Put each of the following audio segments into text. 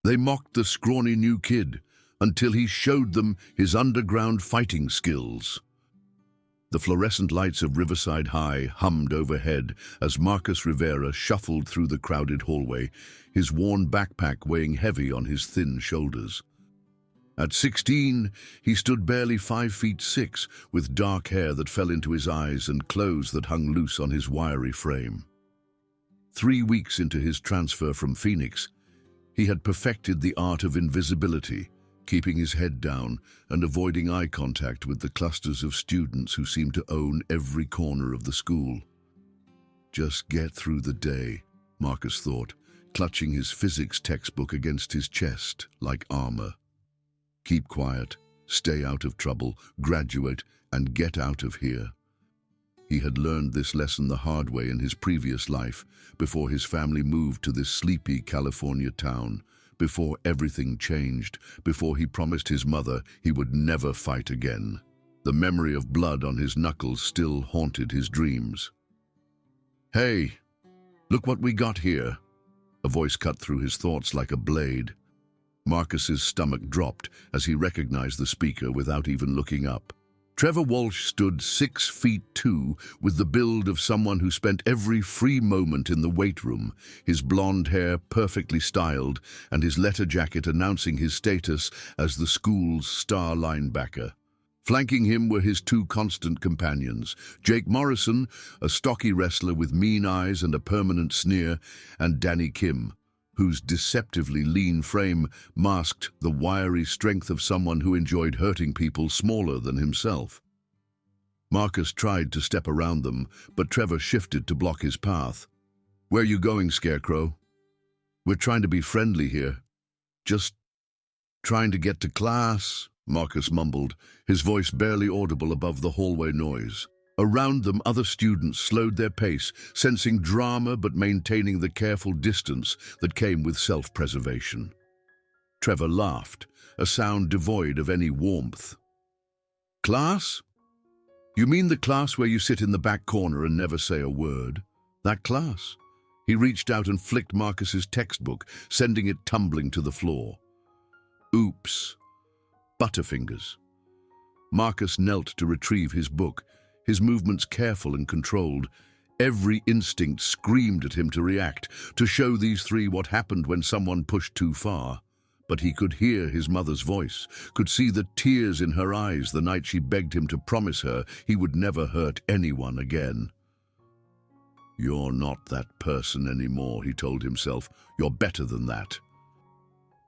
They mocked the scrawny new kid until he showed them his underground fighting skills. The fluorescent lights of Riverside High hummed overhead as Marcus Rivera shuffled through the crowded hallway, his worn backpack weighing heavy on his thin shoulders. At 16, he stood barely 5'6", with dark hair that fell into his eyes and clothes that hung loose on his wiry frame. 3 weeks into his transfer from Phoenix, he had perfected the art of invisibility, keeping his head down and avoiding eye contact with the clusters of students who seemed to own every corner of the school. Just get through the day, Marcus thought, clutching his physics textbook against his chest like armor. Keep quiet, stay out of trouble, graduate, and get out of here. He had learned this lesson the hard way in his previous life, before his family moved to this sleepy California town, before everything changed, before he promised his mother he would never fight again. The memory of blood on his knuckles still haunted his dreams. "Hey, look what we got here." A voice cut through his thoughts like a blade. Marcus's stomach dropped as he recognized the speaker without even looking up. Trevor Walsh stood 6'2", with the build of someone who spent every free moment in the weight room, his blonde hair perfectly styled and his letter jacket announcing his status as the school's star linebacker. Flanking him were his 2 constant companions, Jake Morrison, a stocky wrestler with mean eyes and a permanent sneer, and Danny Kim, whose deceptively lean frame masked the wiry strength of someone who enjoyed hurting people smaller than himself. Marcus tried to step around them, but Trevor shifted to block his path. "Where you going, Scarecrow? We're trying to be friendly here. Just trying to get to class," Marcus mumbled, his voice barely audible above the hallway noise. Around them, other students slowed their pace, sensing drama but maintaining the careful distance that came with self-preservation. Trevor laughed, a sound devoid of any warmth. "Class? You mean the class where you sit in the back corner and never say a word? That class?" He reached out and flicked Marcus's textbook, sending it tumbling to the floor. "Oops. Butterfingers." Marcus knelt to retrieve his book, his movements careful and controlled. Every instinct screamed at him to react, to show these 3 what happened when someone pushed too far. But he could hear his mother's voice, could see the tears in her eyes the night she begged him to promise her he would never hurt anyone again. "You're not that person anymore," he told himself. "You're better than that."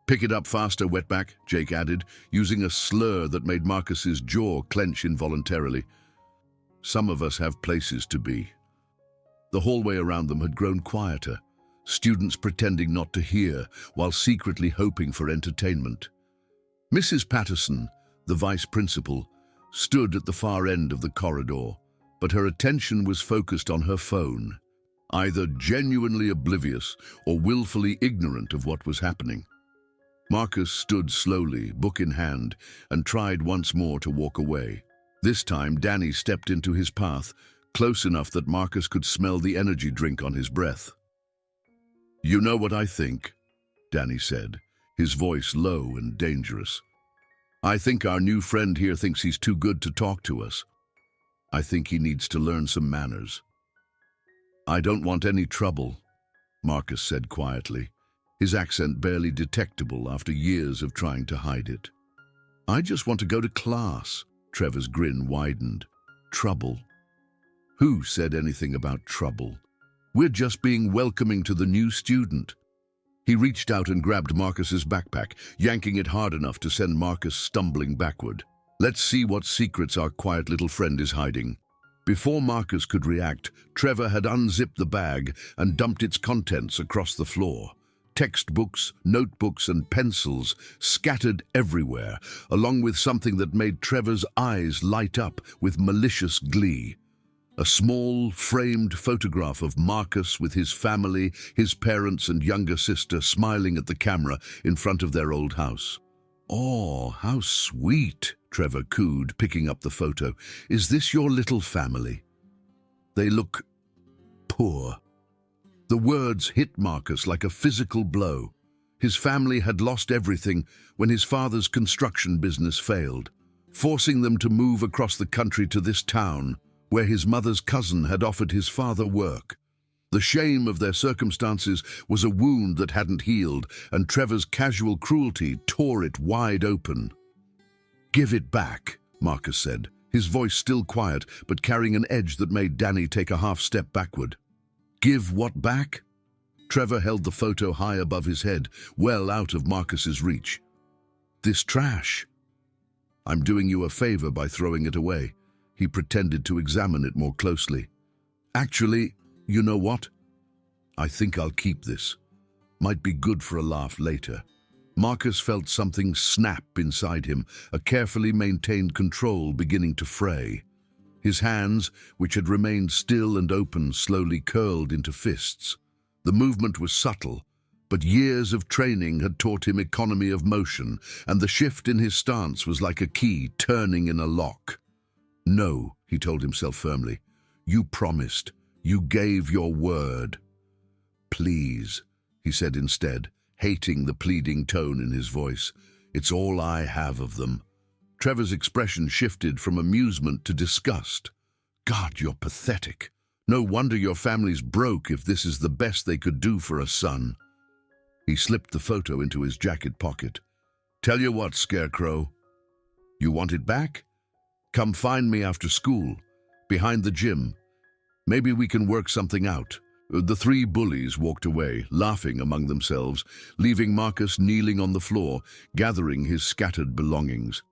"Pick it up faster, wetback," Jake added, using a slur that made Marcus's jaw clench involuntarily. Some of us have places to be. The hallway around them had grown quieter, students pretending not to hear while secretly hoping for entertainment. Mrs. Patterson, the vice principal, stood at the far end of the corridor, but her attention was focused on her phone, either genuinely oblivious or willfully ignorant of what was happening. Marcus stood slowly, book in hand, and tried once more to walk away. This time, Danny stepped into his path, close enough that Marcus could smell the energy drink on his breath. "You know what I think," Danny said, his voice low and dangerous. "I think our new friend here thinks he's too good to talk to us. I think he needs to learn some manners." "I don't want any trouble," Marcus said quietly, his accent barely detectable after years of trying to hide it. "I just want to go to class." Trevor's grin widened. "Trouble? Who said anything about trouble? We're just being welcoming to the new student." He reached out and grabbed Marcus's backpack, yanking it hard enough to send Marcus stumbling backward. "Let's see what secrets our quiet little friend is hiding." Before Marcus could react, Trevor had unzipped the bag and dumped its contents across the floor. Textbooks, notebooks, and pencils scattered everywhere, along with something that made Trevor's eyes light up with malicious glee. A small, framed photograph of Marcus with his family, his parents and younger sister smiling at the camera in front of their old house. "Oh, how sweet," Trevor cooed, picking up the photo. "Is this your little family? They look poor." The words hit Marcus like a physical blow. His family had lost everything when his father's construction business failed, forcing them to move across the country to this town, where his mother's cousin had offered his father work. The shame of their circumstances was a wound that hadn't healed, and Trevor's casual cruelty tore it wide open. "Give it back," Marcus said, his voice still quiet, but carrying an edge that made Danny take a half-step backward. "Give what back?" Trevor held the photo high above his head, well out of Marcus's reach. "This trash." "I'm doing you a favor by throwing it away." He pretended to examine it more closely. "Actually, you know what? I think I'll keep this. Might be good for a laugh later." Marcus felt something snap inside him, a carefully maintained control beginning to fray. His hands, which had remained still and open, slowly curled into fists. The movement was subtle, but years of training had taught him economy of motion, and the shift in his stance was like a key turning in a lock. "No," he told himself firmly. "You promised. You gave your word." "Please," he said instead, hating the pleading tone in his voice. "It's all I have of them." Trevor's expression shifted from amusement to disgust. "God, you're pathetic. No wonder your family's broke if this is the best they could do for a son." He slipped the photo into his jacket pocket. "Tell you what, Scarecrow. You want it back? Come find me after school, behind the gym. Maybe we can work something out." The three bullies walked away, laughing among themselves, leaving Marcus kneeling on the floor, gathering his scattered belongings.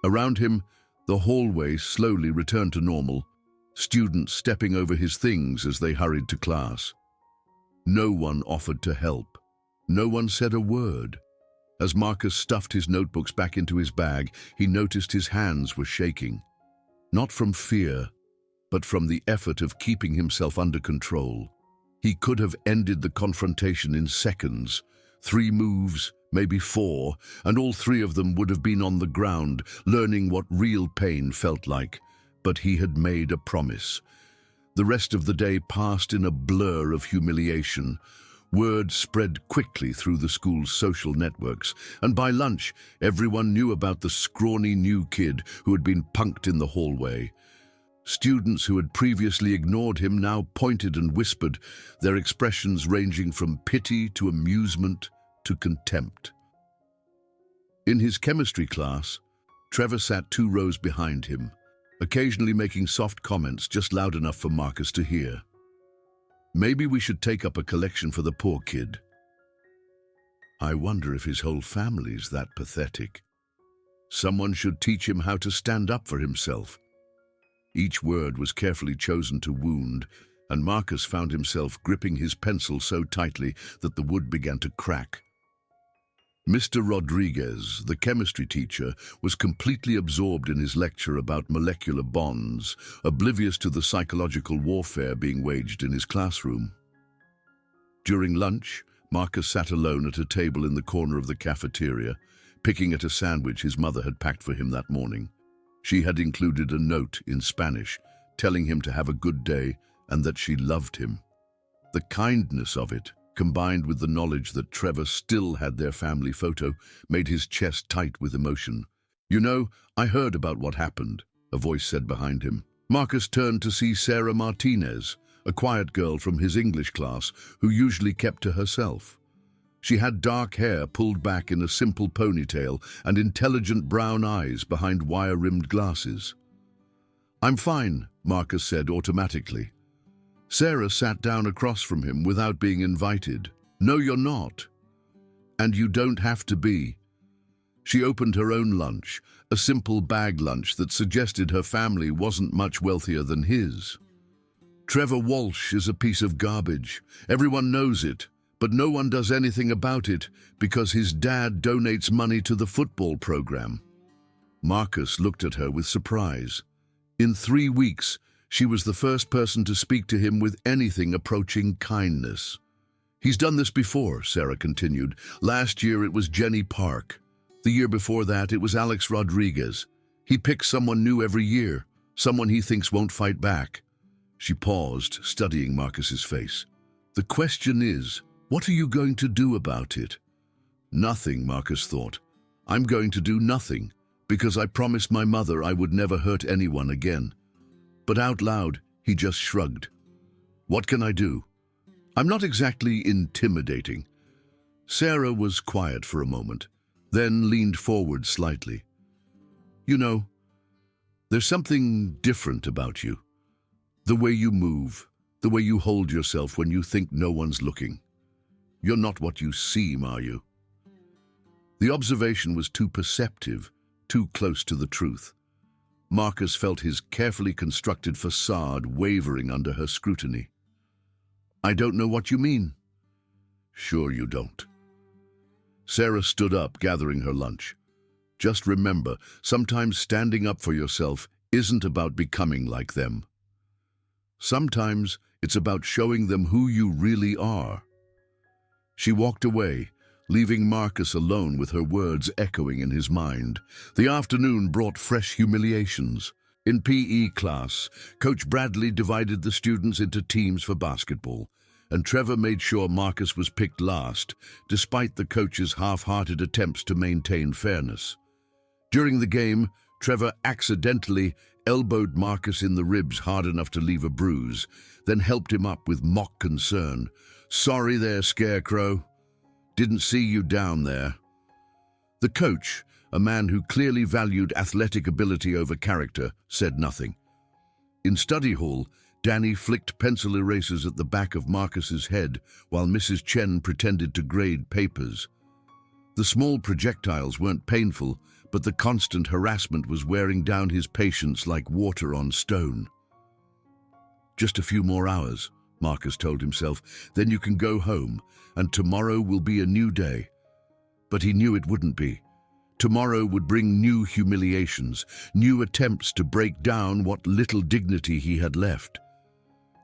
Around him, the hallway slowly returned to normal, students stepping over his things as they hurried to class. No one offered to help. No one said a word. As Marcus stuffed his notebooks back into his bag, he noticed his hands were shaking. Not from fear, but from the effort of keeping himself under control. He could have ended the confrontation in seconds. 3 moves, maybe 4, and all 3 of them would have been on the ground, learning what real pain felt like. But he had made a promise. The rest of the day passed in a blur of humiliation. Word spread quickly through the school's social networks, and by lunch, everyone knew about the scrawny new kid who had been punked in the hallway. Students who had previously ignored him now pointed and whispered, their expressions ranging from pity to amusement to contempt. In his chemistry class, Trevor sat 2 rows behind him, occasionally making soft comments just loud enough for Marcus to hear. "Maybe we should take up a collection for the poor kid. I wonder if his whole family's that pathetic. Someone should teach him how to stand up for himself." Each word was carefully chosen to wound, and Marcus found himself gripping his pencil so tightly that the wood began to crack. Mr. Rodriguez, the chemistry teacher, was completely absorbed in his lecture about molecular bonds, oblivious to the psychological warfare being waged in his classroom. During lunch, Marcus sat alone at a table in the corner of the cafeteria, picking at a sandwich his mother had packed for him that morning. She had included a note in Spanish, telling him to have a good day and that she loved him. The kindness of it, combined with the knowledge that Trevor still had their family photo, made his chest tight with emotion. "You know, I heard about what happened," a voice said behind him. Marcus turned to see Sarah Martinez, a quiet girl from his English class who usually kept to herself. She had dark hair pulled back in a simple ponytail and intelligent brown eyes behind wire-rimmed glasses. "I'm fine," Marcus said automatically. Sarah sat down across from him without being invited. "No, you're not. And you don't have to be." She opened her own lunch, a simple bag lunch that suggested her family wasn't much wealthier than his. "Trevor Walsh is a piece of garbage. Everyone knows it. But no one does anything about it because his dad donates money to the football program." Marcus looked at her with surprise. In 3 weeks, she was the first person to speak to him with anything approaching kindness. "He's done this before," Sarah continued. "Last year it was Jenny Park. The year before that it was Alex Rodriguez. He picks someone new every year, someone he thinks won't fight back." She paused, studying Marcus's face. "The question is, what are you going to do about it?" Nothing, Marcus thought. I'm going to do nothing, because I promised my mother I would never hurt anyone again. But out loud, he just shrugged. What can I do? I'm not exactly intimidating. Sarah was quiet for a moment, then leaned forward slightly. You know, there's something different about you. The way you move, the way you hold yourself when you think no one's looking. You're not what you seem, are you? The observation was too perceptive, too close to the truth. Marcus felt his carefully constructed facade wavering under her scrutiny. I don't know what you mean. Sure you don't. Sarah stood up, gathering her lunch. Just remember, sometimes standing up for yourself isn't about becoming like them. Sometimes it's about showing them who you really are. She walked away, leaving Marcus alone with her words echoing in his mind. The afternoon brought fresh humiliations. In PE class, Coach Bradley divided the students into teams for basketball, and Trevor made sure Marcus was picked last, despite the coach's half-hearted attempts to maintain fairness. During the game, Trevor accidentally elbowed Marcus in the ribs hard enough to leave a bruise, then helped him up with mock concern. Sorry there, Scarecrow. Didn't see you down there. The coach, a man who clearly valued athletic ability over character, said nothing. In study hall, Danny flicked pencil erasers at the back of Marcus's head while Mrs. Chen pretended to grade papers. The small projectiles weren't painful, but the constant harassment was wearing down his patience like water on stone. Just a few more hours, Marcus told himself, then you can go home, and tomorrow will be a new day. But he knew it wouldn't be. Tomorrow would bring new humiliations, new attempts to break down what little dignity he had left.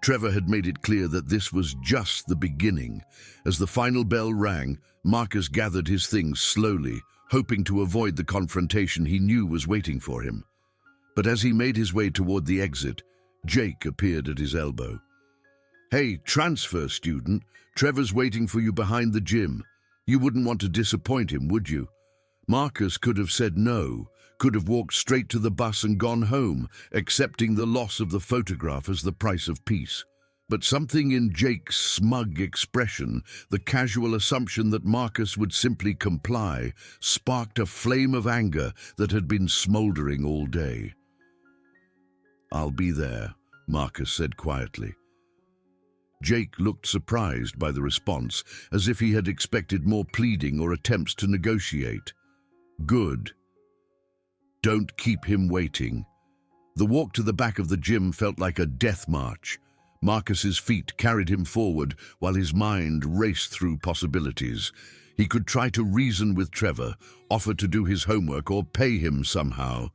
Trevor had made it clear that this was just the beginning. As the final bell rang, Marcus gathered his things slowly, hoping to avoid the confrontation he knew was waiting for him. But as he made his way toward the exit, Jake appeared at his elbow. Hey, transfer student, Trevor's waiting for you behind the gym. You wouldn't want to disappoint him, would you? Marcus could have said no, could have walked straight to the bus and gone home, accepting the loss of the photograph as the price of peace. But something in Jake's smug expression, the casual assumption that Marcus would simply comply, sparked a flame of anger that had been smoldering all day. I'll be there, Marcus said quietly. Jake looked surprised by the response, as if he had expected more pleading or attempts to negotiate. Good. Don't keep him waiting. The walk to the back of the gym felt like a death march. Marcus's feet carried him forward while his mind raced through possibilities. He could try to reason with Trevor, offer to do his homework or pay him somehow.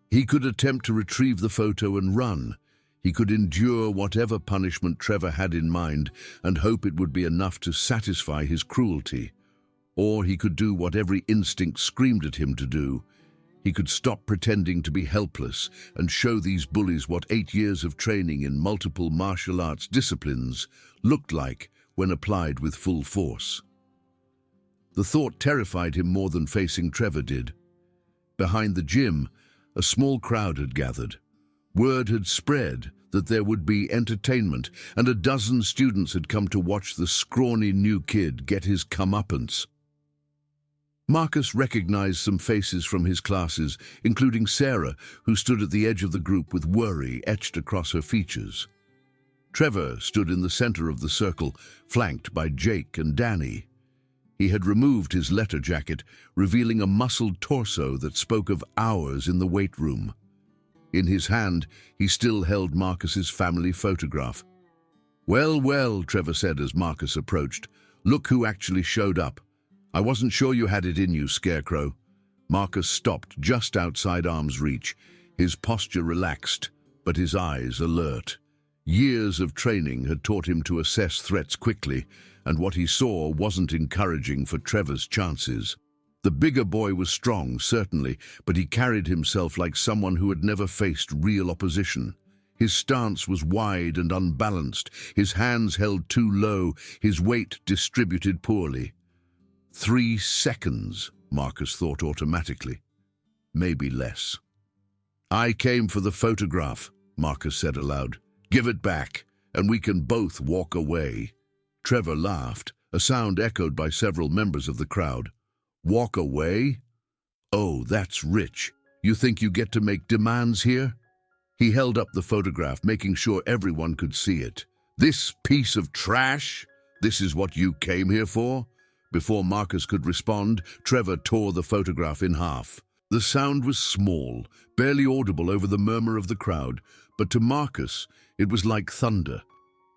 He could attempt to retrieve the photo and run. He could endure whatever punishment Trevor had in mind and hope it would be enough to satisfy his cruelty. Or he could do what every instinct screamed at him to do. He could stop pretending to be helpless and show these bullies what 8 years of training in multiple martial arts disciplines looked like when applied with full force. The thought terrified him more than facing Trevor did. Behind the gym, a small crowd had gathered. Word had spread that there would be entertainment, and a dozen students had come to watch the scrawny new kid get his comeuppance. Marcus recognized some faces from his classes, including Sarah, who stood at the edge of the group with worry etched across her features. Trevor stood in the center of the circle, flanked by Jake and Danny. He had removed his letter jacket, revealing a muscled torso that spoke of hours in the weight room. In his hand, he still held Marcus's family photograph. Well, well, Trevor said as Marcus approached. Look who actually showed up. I wasn't sure you had it in you, Scarecrow. Marcus stopped just outside arm's reach, his posture relaxed, but his eyes alert. Years of training had taught him to assess threats quickly, and what he saw wasn't encouraging for Trevor's chances. The bigger boy was strong, certainly, but he carried himself like someone who had never faced real opposition. His stance was wide and unbalanced, his hands held too low, his weight distributed poorly. 3 seconds, Marcus thought automatically. Maybe less. "I came for the photograph," Marcus said aloud. "Give it back, and we can both walk away." Trevor laughed, a sound echoed by several members of the crowd. "Walk away? Oh, that's rich. You think you get to make demands here?" He held up the photograph, making sure everyone could see it. "This piece of trash? This is what you came here for?" Before Marcus could respond, Trevor tore the photograph in half. The sound was small, barely audible over the murmur of the crowd, but to Marcus it was like thunder.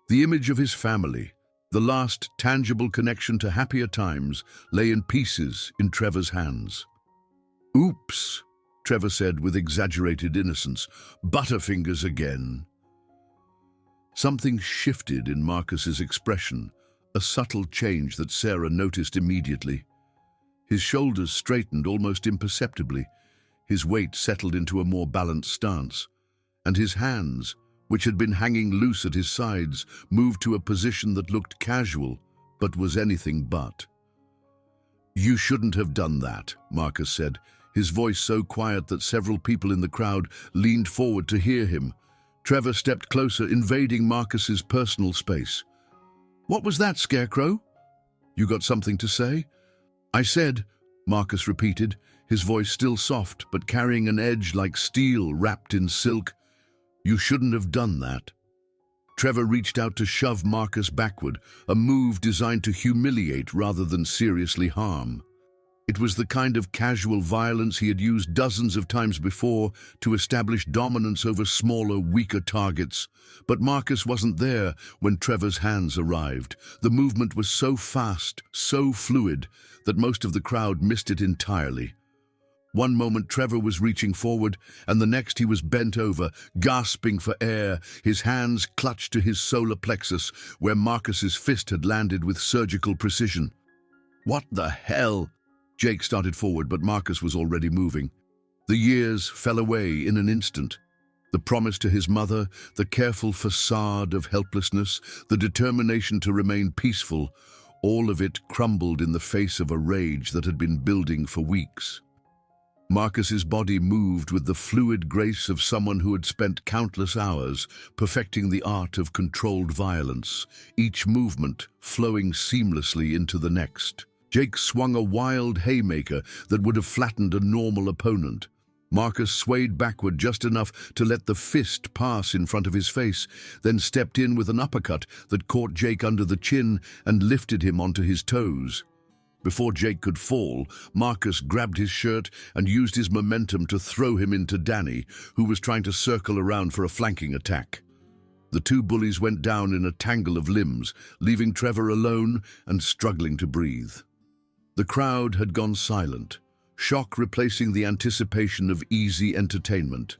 The image of his family, the last tangible connection to happier times, lay in pieces in Trevor's hands. "Oops," Trevor said with exaggerated innocence. "Butterfingers again." Something shifted in Marcus's expression, a subtle change that Sarah noticed immediately. His shoulders straightened almost imperceptibly, his weight settled into a more balanced stance, and his hands, which had been hanging loose at his sides, moved to a position that looked casual, but was anything but. "You shouldn't have done that," Marcus said, his voice so quiet that several people in the crowd leaned forward to hear him. Trevor stepped closer, invading Marcus's personal space. "What was that, Scarecrow? You got something to say?" "I said," Marcus repeated, his voice still soft but carrying an edge like steel wrapped in silk. "You shouldn't have done that." Trevor reached out to shove Marcus backward, a move designed to humiliate rather than seriously harm. It was the kind of casual violence he had used dozens of times before to establish dominance over smaller, weaker targets. But Marcus wasn't there when Trevor's hands arrived. The movement was so fast, so fluid, that most of the crowd missed it entirely. One moment Trevor was reaching forward, and the next he was bent over, gasping for air, his hands clutched to his solar plexus, where Marcus's fist had landed with surgical precision. "What the hell?" Jake started forward, but Marcus was already moving. The years fell away in an instant. The promise to his mother, the careful facade of helplessness, the determination to remain peaceful, all of it crumbled in the face of a rage that had been building for weeks. Marcus's body moved with the fluid grace of someone who had spent countless hours perfecting the art of controlled violence, each movement flowing seamlessly into the next. Jake swung a wild haymaker that would have flattened a normal opponent. Marcus swayed backward just enough to let the fist pass in front of his face, then stepped in with an uppercut that caught Jake under the chin and lifted him onto his toes. Before Jake could fall, Marcus grabbed his shirt and used his momentum to throw him into Danny, who was trying to circle around for a flanking attack. The two bullies went down in a tangle of limbs, leaving Trevor alone and struggling to breathe. The crowd had gone silent, shock replacing the anticipation of easy entertainment.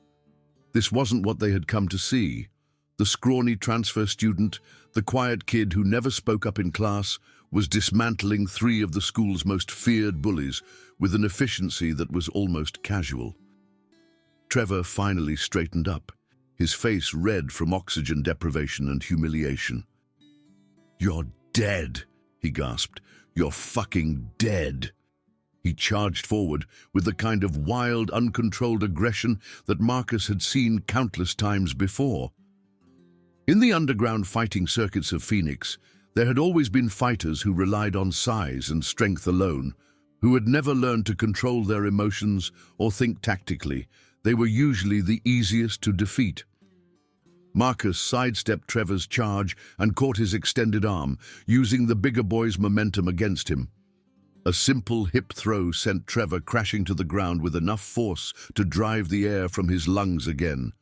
This wasn't what they had come to see. The scrawny transfer student, the quiet kid who never spoke up in class, was dismantling 3 of the school's most feared bullies with an efficiency that was almost casual. Trevor finally straightened up, his face red from oxygen deprivation and humiliation. "You're dead," he gasped. "You're fucking dead." He charged forward with the kind of wild, uncontrolled aggression that Marcus had seen countless times before. In the underground fighting circuits of Phoenix, there had always been fighters who relied on size and strength alone, who had never learned to control their emotions or think tactically. They were usually the easiest to defeat. Marcus sidestepped Trevor's charge and caught his extended arm, using the bigger boy's momentum against him. A simple hip throw sent Trevor crashing to the ground with enough force to drive the air from his lungs again.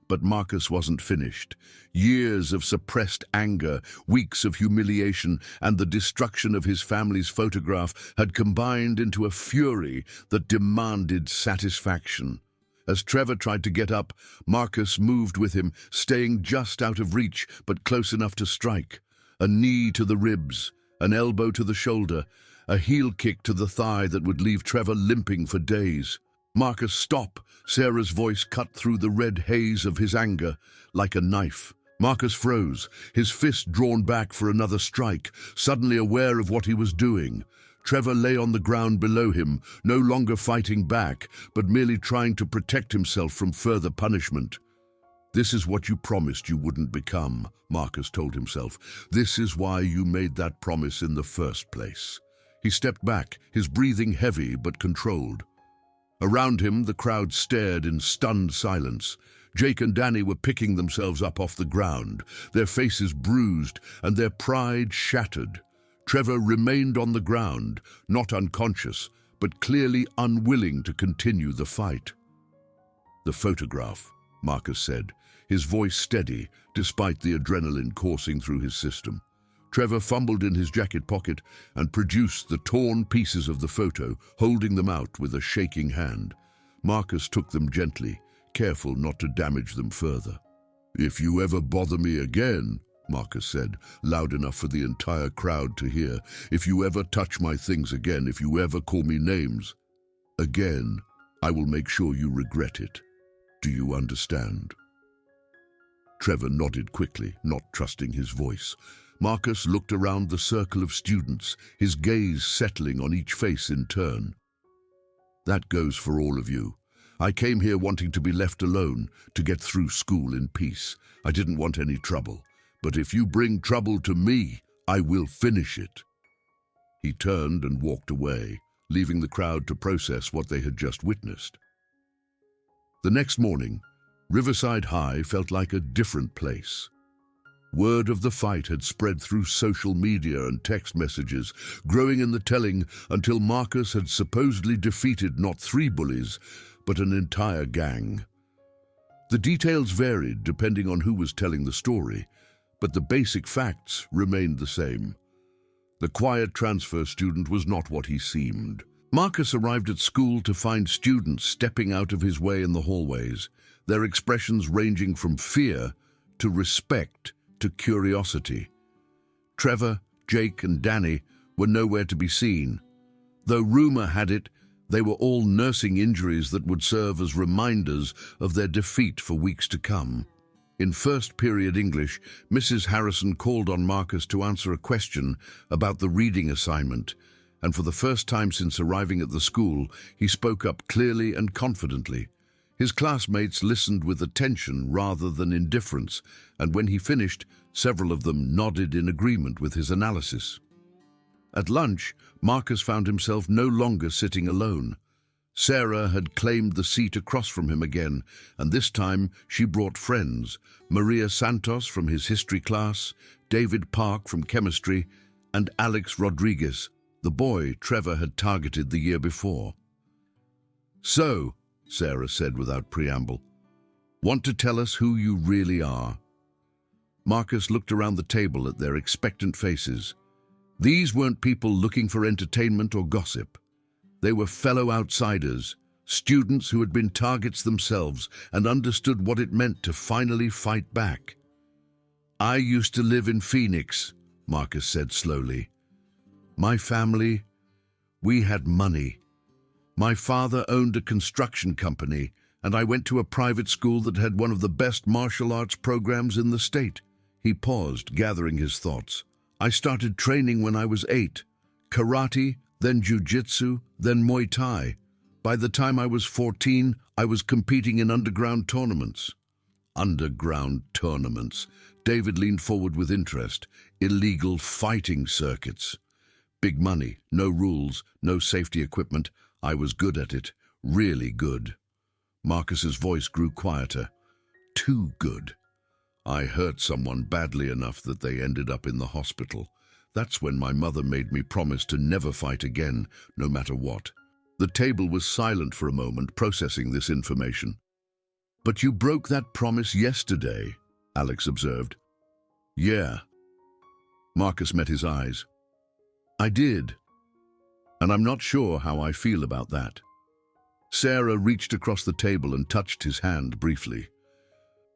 But Marcus wasn't finished. Years of suppressed anger, weeks of humiliation, and the destruction of his family's photograph had combined into a fury that demanded satisfaction. As Trevor tried to get up, Marcus moved with him, staying just out of reach but close enough to strike. A knee to the ribs, an elbow to the shoulder, a heel kick to the thigh that would leave Trevor limping for days. "Marcus, stop!" Sarah's voice cut through the red haze of his anger like a knife. Marcus froze, his fist drawn back for another strike, suddenly aware of what he was doing. Trevor lay on the ground below him, no longer fighting back, but merely trying to protect himself from further punishment. "This is what you promised you wouldn't become," Marcus told himself. "This is why you made that promise in the first place." He stepped back, his breathing heavy but controlled. Around him, the crowd stared in stunned silence. Jake and Danny were picking themselves up off the ground, their faces bruised and their pride shattered. Trevor remained on the ground, not unconscious, but clearly unwilling to continue the fight. "The photograph," Marcus said, his voice steady despite the adrenaline coursing through his system. Trevor fumbled in his jacket pocket and produced the torn pieces of the photo, holding them out with a shaking hand. Marcus took them gently, careful not to damage them further. "If you ever bother me again," Marcus said, loud enough for the entire crowd to hear, "if you ever touch my things again, if you ever call me names again, I will make sure you regret it. Do you understand?" Trevor nodded quickly, not trusting his voice. Marcus looked around the circle of students, his gaze settling on each face in turn. "That goes for all of you. I came here wanting to be left alone, to get through school in peace. I didn't want any trouble. But if you bring trouble to me, I will finish it." He turned and walked away, leaving the crowd to process what they had just witnessed. The next morning, Riverside High felt like a different place. Word of the fight had spread through social media and text messages, growing in the telling until Marcus had supposedly defeated not 3 bullies, but an entire gang. The details varied depending on who was telling the story, but the basic facts remained the same. The quiet transfer student was not what he seemed. Marcus arrived at school to find students stepping out of his way in the hallways, their expressions ranging from fear to respect to curiosity. Trevor, Jake, and Danny were nowhere to be seen, though rumor had it they were all nursing injuries that would serve as reminders of their defeat for weeks to come. In first period English, Mrs. Harrison called on Marcus to answer a question about the reading assignment, and for the first time since arriving at the school, he spoke up clearly and confidently. His classmates listened with attention rather than indifference, and when he finished, several of them nodded in agreement with his analysis. At lunch, Marcus found himself no longer sitting alone. Sarah had claimed the seat across from him again, and this time she brought friends: Maria Santos from his history class, David Park from chemistry, and Alex Rodriguez, the boy Trevor had targeted the year before. "So," Sarah said without preamble, "want to tell us who you really are?" Marcus looked around the table at their expectant faces. These weren't people looking for entertainment or gossip. They were fellow outsiders, students who had been targets themselves and understood what it meant to finally fight back. "I used to live in Phoenix," Marcus said slowly. "My family, we had money. My father owned a construction company, and I went to a private school that had one of the best martial arts programs in the state." He paused, gathering his thoughts. "I started training when I was 8. Karate, then jiu-jitsu, then Muay Thai. By the time I was 14, I was competing in underground tournaments." Underground tournaments. David leaned forward with interest. Illegal fighting circuits. Big money, no rules, no safety equipment. I was good at it, really good. Marcus's voice grew quieter. Too good. I hurt someone badly enough that they ended up in the hospital. That's when my mother made me promise to never fight again, no matter what. The table was silent for a moment, processing this information. "But you broke that promise yesterday," Alex observed. "Yeah." Marcus met his eyes. "I did. And I'm not sure how I feel about that." Sarah reached across the table and touched his hand briefly.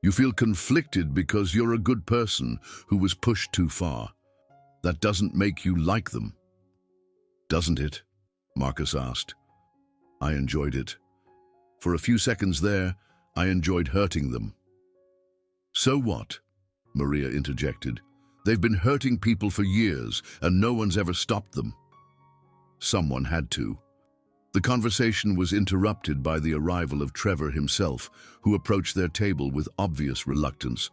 "You feel conflicted because you're a good person who was pushed too far. That doesn't make you like them." "Doesn't it?" Marcus asked. "I enjoyed it. For a few seconds there, I enjoyed hurting them." "So what?" Maria interjected. "They've been hurting people for years, and no one's ever stopped them." Someone had to. The conversation was interrupted by the arrival of Trevor himself, who approached their table with obvious reluctance.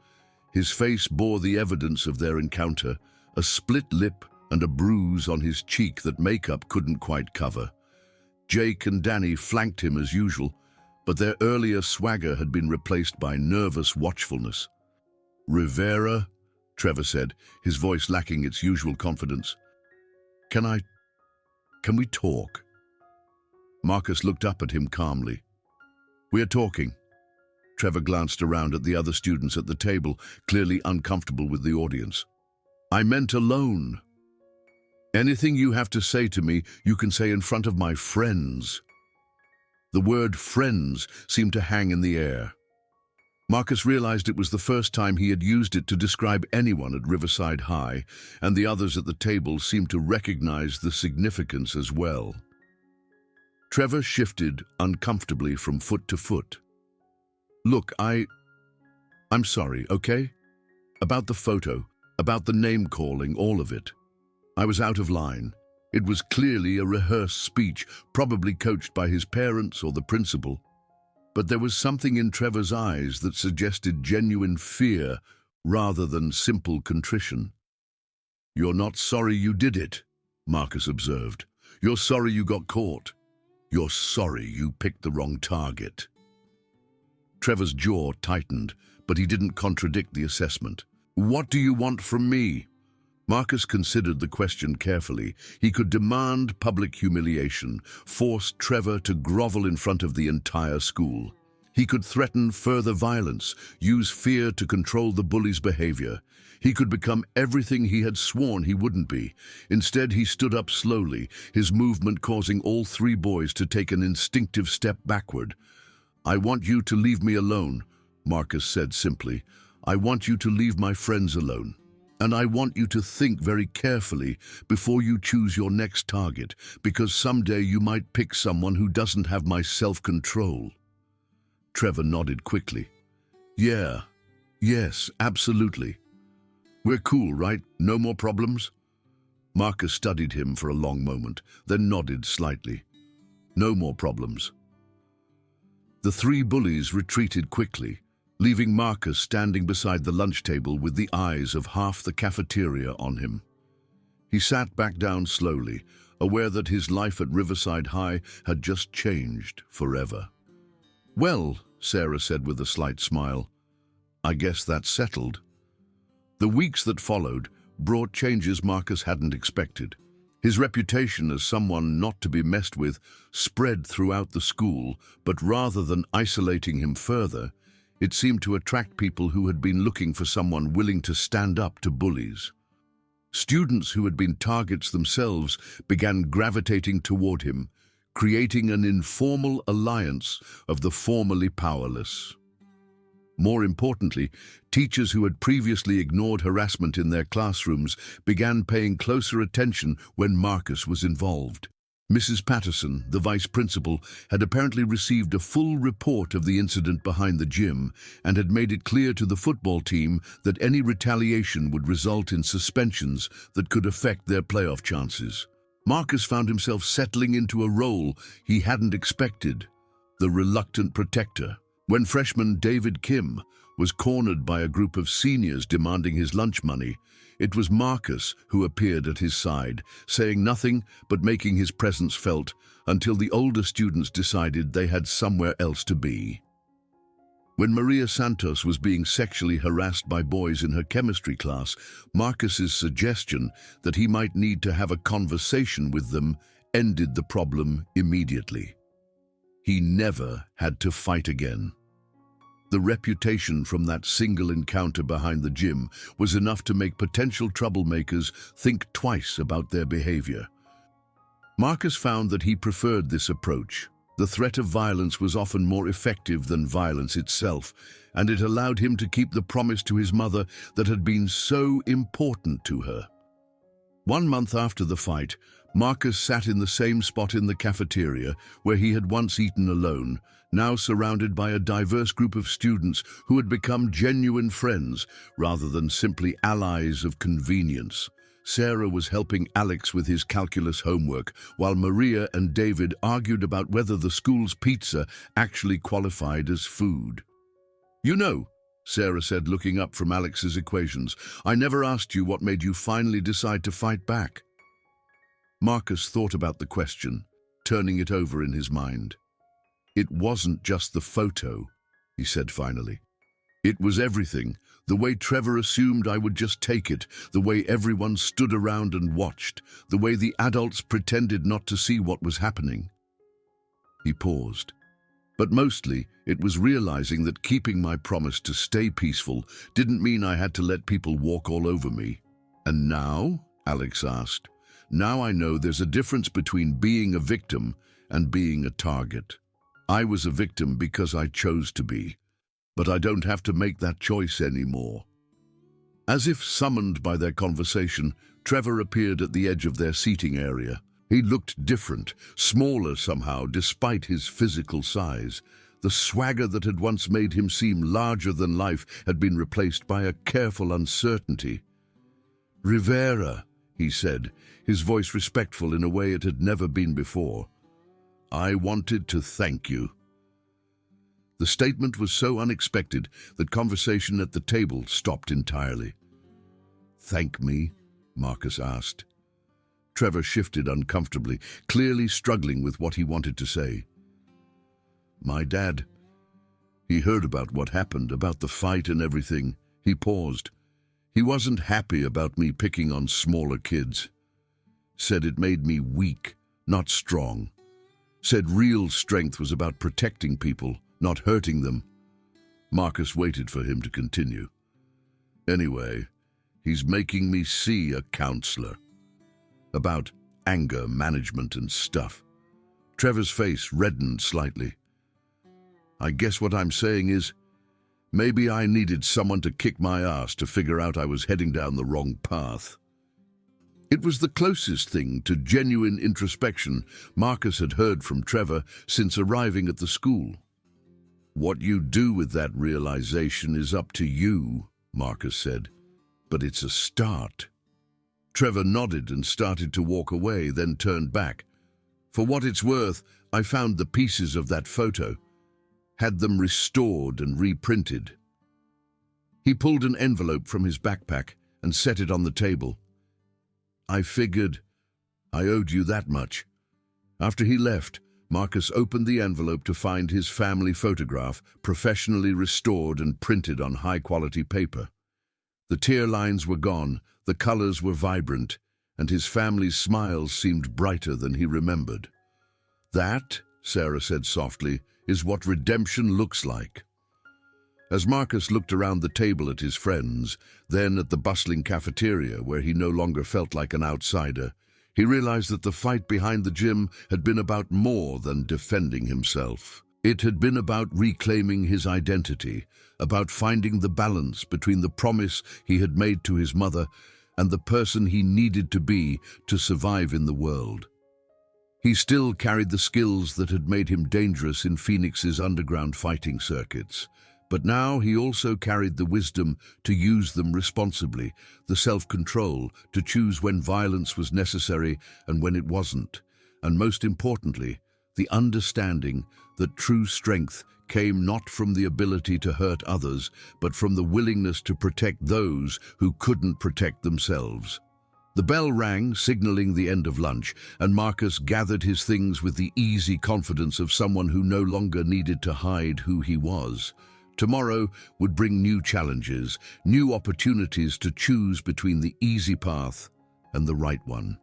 His face bore the evidence of their encounter, a split lip and a bruise on his cheek that makeup couldn't quite cover. Jake and Danny flanked him as usual, but their earlier swagger had been replaced by nervous watchfulness. "Rivera," Trevor said, his voice lacking its usual confidence. Can we talk?" Marcus looked up at him calmly. "We're talking." Trevor glanced around at the other students at the table, clearly uncomfortable with the audience. "I meant alone. Anything you have to say to me, you can say in front of my friends." The word friends seemed to hang in the air. Marcus realized it was the first time he had used it to describe anyone at Riverside High, and the others at the table seemed to recognize the significance as well. Trevor shifted uncomfortably from foot to foot. "Look, I'm sorry, okay? About the photo, about the name-calling, all of it. I was out of line. It was clearly a rehearsed speech, probably coached by his parents or the principal. But there was something in Trevor's eyes that suggested genuine fear rather than simple contrition. "You're not sorry you did it," Marcus observed. "You're sorry you got caught. You're sorry you picked the wrong target." Trevor's jaw tightened, but he didn't contradict the assessment. "What do you want from me?" Marcus considered the question carefully. He could demand public humiliation, force Trevor to grovel in front of the entire school. He could threaten further violence, use fear to control the bully's behavior. He could become everything he had sworn he wouldn't be. Instead, he stood up slowly, his movement causing all three boys to take an instinctive step backward. "I want you to leave me alone," Marcus said simply. "I want you to leave my friends alone. And I want you to think very carefully before you choose your next target, because someday you might pick someone who doesn't have my self-control." Trevor nodded quickly. Yes, absolutely. We're cool, right? No more problems?" Marcus studied him for a long moment, then nodded slightly. "No more problems." The three bullies retreated quickly, leaving Marcus standing beside the lunch table with the eyes of half the cafeteria on him. He sat back down slowly, aware that his life at Riverside High had just changed forever. "Well," Sarah said with a slight smile, "I guess that's settled." The weeks that followed brought changes Marcus hadn't expected. His reputation as someone not to be messed with spread throughout the school, but rather than isolating him further, it seemed to attract people who had been looking for someone willing to stand up to bullies. Students who had been targets themselves began gravitating toward him, creating an informal alliance of the formerly powerless. More importantly, teachers who had previously ignored harassment in their classrooms began paying closer attention when Marcus was involved. Mrs. Patterson, the vice principal, had apparently received a full report of the incident behind the gym and had made it clear to the football team that any retaliation would result in suspensions that could affect their playoff chances. Marcus found himself settling into a role he hadn't expected, the reluctant protector. When freshman David Kim was cornered by a group of seniors demanding his lunch money, it was Marcus who appeared at his side, saying nothing but making his presence felt until the older students decided they had somewhere else to be. When Maria Santos was being sexually harassed by boys in her chemistry class, Marcus's suggestion that he might need to have a conversation with them ended the problem immediately. He never had to fight again. The reputation from that single encounter behind the gym was enough to make potential troublemakers think twice about their behavior. Marcus found that he preferred this approach. The threat of violence was often more effective than violence itself, and it allowed him to keep the promise to his mother that had been so important to her. 1 month after the fight, Marcus sat in the same spot in the cafeteria where he had once eaten alone, now surrounded by a diverse group of students who had become genuine friends rather than simply allies of convenience. Sarah was helping Alex with his calculus homework, while Maria and David argued about whether the school's pizza actually qualified as food. "You know," Sarah said, looking up from Alex's equations, "I never asked you what made you finally decide to fight back." Marcus thought about the question, turning it over in his mind. "It wasn't just the photo," he said finally. "It was everything. The way Trevor assumed I would just take it, the way everyone stood around and watched, the way the adults pretended not to see what was happening." He paused. "But mostly, it was realizing that keeping my promise to stay peaceful didn't mean I had to let people walk all over me." "And now?" Alex asked. "Now I know there's a difference between being a victim and being a target. I was a victim because I chose to be. But I don't have to make that choice anymore." As if summoned by their conversation, Trevor appeared at the edge of their seating area. He looked different, smaller somehow, despite his physical size. The swagger that had once made him seem larger than life had been replaced by a careful uncertainty. "Rivera," he said, his voice respectful in a way it had never been before. "I wanted to thank you." The statement was so unexpected that conversation at the table stopped entirely. "Thank me?" Marcus asked. Trevor shifted uncomfortably, clearly struggling with what he wanted to say. "My dad, he heard about what happened, about the fight and everything." He paused. "He wasn't happy about me picking on smaller kids. Said it made me weak, not strong. Said real strength was about protecting people, not hurting them." Marcus waited for him to continue. "Anyway, he's making me see a counselor. About anger management and stuff." Trevor's face reddened slightly. "I guess what I'm saying is, maybe I needed someone to kick my ass to figure out I was heading down the wrong path." It was the closest thing to genuine introspection Marcus had heard from Trevor since arriving at the school. "What you do with that realization is up to you," Marcus said, "but it's a start." Trevor nodded and started to walk away, then turned back. "For what it's worth, I found the pieces of that photo, had them restored and reprinted." He pulled an envelope from his backpack and set it on the table. "I figured I owed you that much." After he left, Marcus opened the envelope to find his family photograph, professionally restored and printed on high-quality paper. The tear lines were gone, the colors were vibrant, and his family's smiles seemed brighter than he remembered. "That," Sarah said softly, "is what redemption looks like." As Marcus looked around the table at his friends, then at the bustling cafeteria where he no longer felt like an outsider, he realized that the fight behind the gym had been about more than defending himself. It had been about reclaiming his identity, about finding the balance between the promise he had made to his mother and the person he needed to be to survive in the world. He still carried the skills that had made him dangerous in Phoenix's underground fighting circuits, but now he also carried the wisdom to use them responsibly, the self-control to choose when violence was necessary and when it wasn't, and most importantly, the understanding that true strength came not from the ability to hurt others, but from the willingness to protect those who couldn't protect themselves. The bell rang, signaling the end of lunch, and Marcus gathered his things with the easy confidence of someone who no longer needed to hide who he was. Tomorrow would bring new challenges, new opportunities to choose between the easy path and the right one.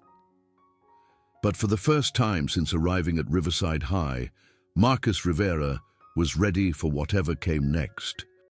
But for the first time since arriving at Riverside High, Marcus Rivera was ready for whatever came next.